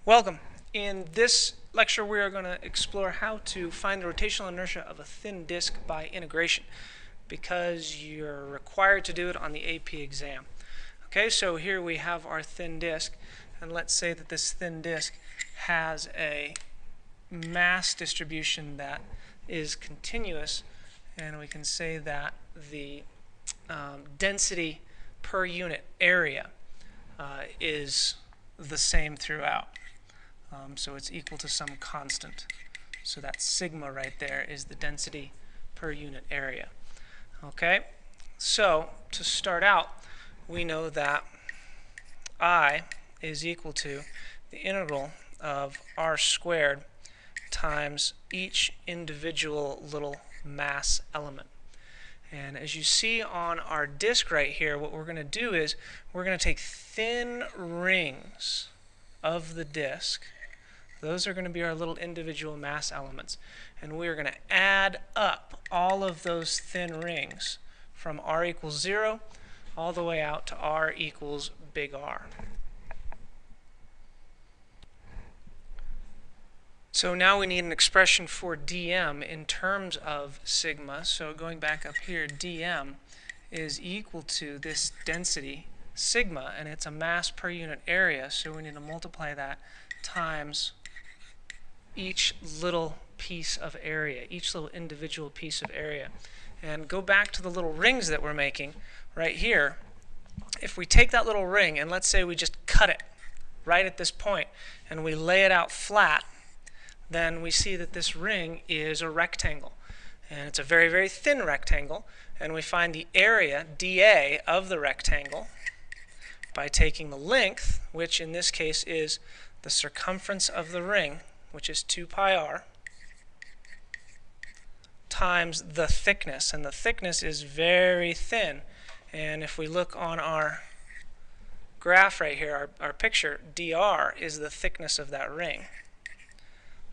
Welcome. In this lecture we are going to explore how to find the rotational inertia of a thin disk by integration, because you're required to do it on the AP exam. Okay, so here we have our thin disk, and let's say that this thin disk has a mass distribution that is continuous, and we can say that the density per unit area is the same throughout. So it's equal to some constant. So that sigma right there is the density per unit area. Okay, so to start out, we know that I is equal to the integral of r squared times each individual little mass element. And as you see on our disk right here, what we're going to do is we're going to take thin rings of the disk. Those are going to be our little individual mass elements. And we are going to add up all of those thin rings from r equals 0 all the way out to r equals big R. So now we need an expression for dm in terms of sigma. So going back up here, dm is equal to this density, sigma, and it's a mass per unit area. So we need to multiply that times each little piece of area, each little individual piece of area. And go back to the little rings that we're making right here. If we take that little ring and let's say we just cut it right at this point and we lay it out flat, then we see that this ring is a rectangle. And it's a very, very thin rectangle. And we find the area, dA, of the rectangle by taking the length, which in this case is the circumference of the ring, which is 2 pi r, times the thickness. And the thickness is very thin. And if we look on our graph right here, our picture, dr is the thickness of that ring.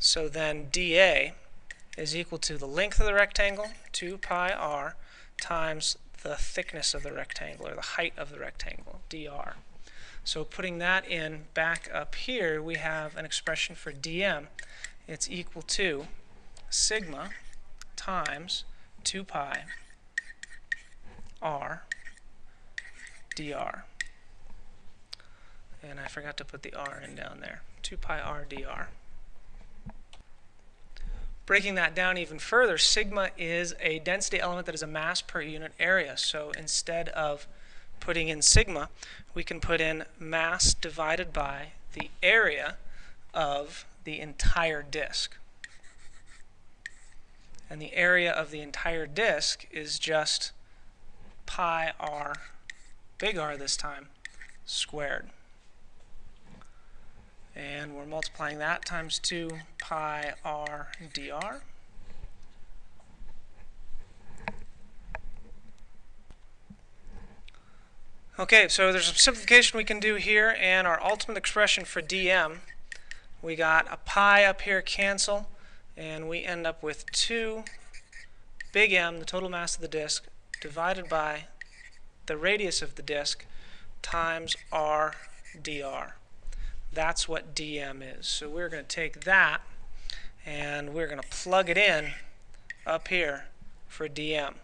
So then dA is equal to the length of the rectangle, 2 pi r, times the thickness of the rectangle, or the height of the rectangle, dr. So putting that in back up here, we have an expression for dm. It's equal to sigma times 2 pi r dr. And I forgot to put the r in down there. 2 pi r dr. Breaking that down even further, sigma is a density element that is a mass per unit area. So instead of putting in sigma, we can put in mass divided by the area of the entire disk. And the area of the entire disk is just pi r, big R this time, squared. And we're multiplying that times 2 pi r dr. Okay, so there's some simplification we can do here, and our ultimate expression for dm, we got a pi up here cancel, and we end up with 2 big M, the total mass of the disk, divided by the radius of the disk times r dr. That's what dm is. So we're going to take that and we're going to plug it in up here for dm.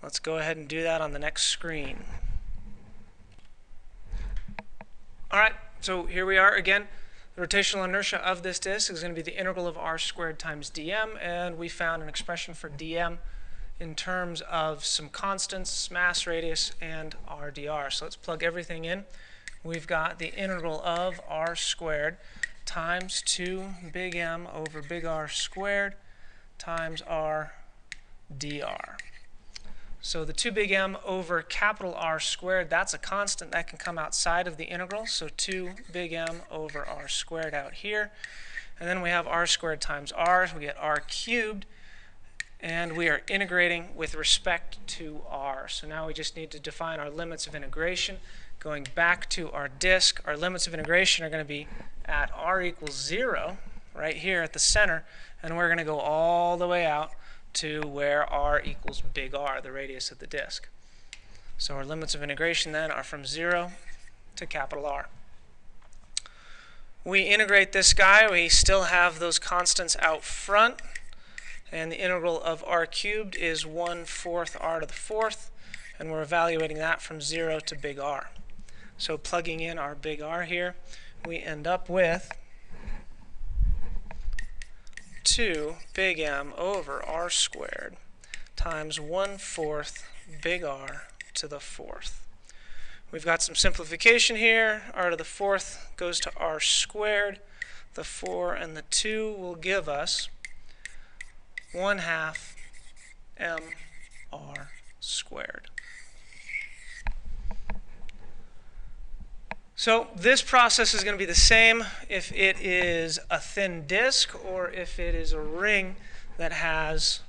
Let's go ahead and do that on the next screen. Alright, so here we are again. The rotational inertia of this disk is going to be the integral of r squared times dm, and we found an expression for dm in terms of some constants, mass, radius, and r dr. So let's plug everything in. We've got the integral of r squared times 2 big M over big R squared times r dr. So the 2 big M over capital R squared, that's a constant that can come outside of the integral. So 2 big M over R squared out here. And then we have R squared times R, so we get R cubed. And we are integrating with respect to R. So now we just need to define our limits of integration. Going back to our disk, our limits of integration are going to be at R equals 0, right here at the center. And we're going to go all the way out to where r equals big R, the radius of the disk. So our limits of integration then are from 0 to capital R. We integrate this guy, we still have those constants out front, and the integral of r cubed is 1/4 r to the 4th, and we're evaluating that from 0 to big R. So plugging in our big R here, we end up with 2 big M over r squared times 1/4 big R to the 4th. We've got some simplification here. R to the 4th goes to r squared. The 4 and the 2 will give us 1/2 mr squared. So this process is going to be the same if it is a thin disk or if it is a ring that has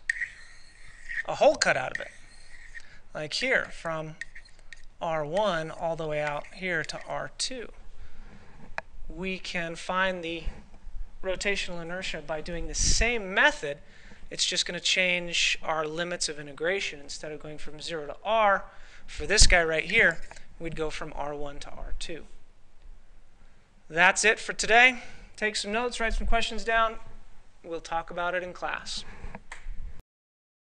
a hole cut out of it. Like here, from R1 all the way out here to R2. We can find the rotational inertia by doing the same method. It's just going to change our limits of integration. Instead of going from 0 to R, for this guy right here, we'd go from R1 to R2. That's it for today. Take some notes, write some questions down. We'll talk about it in class.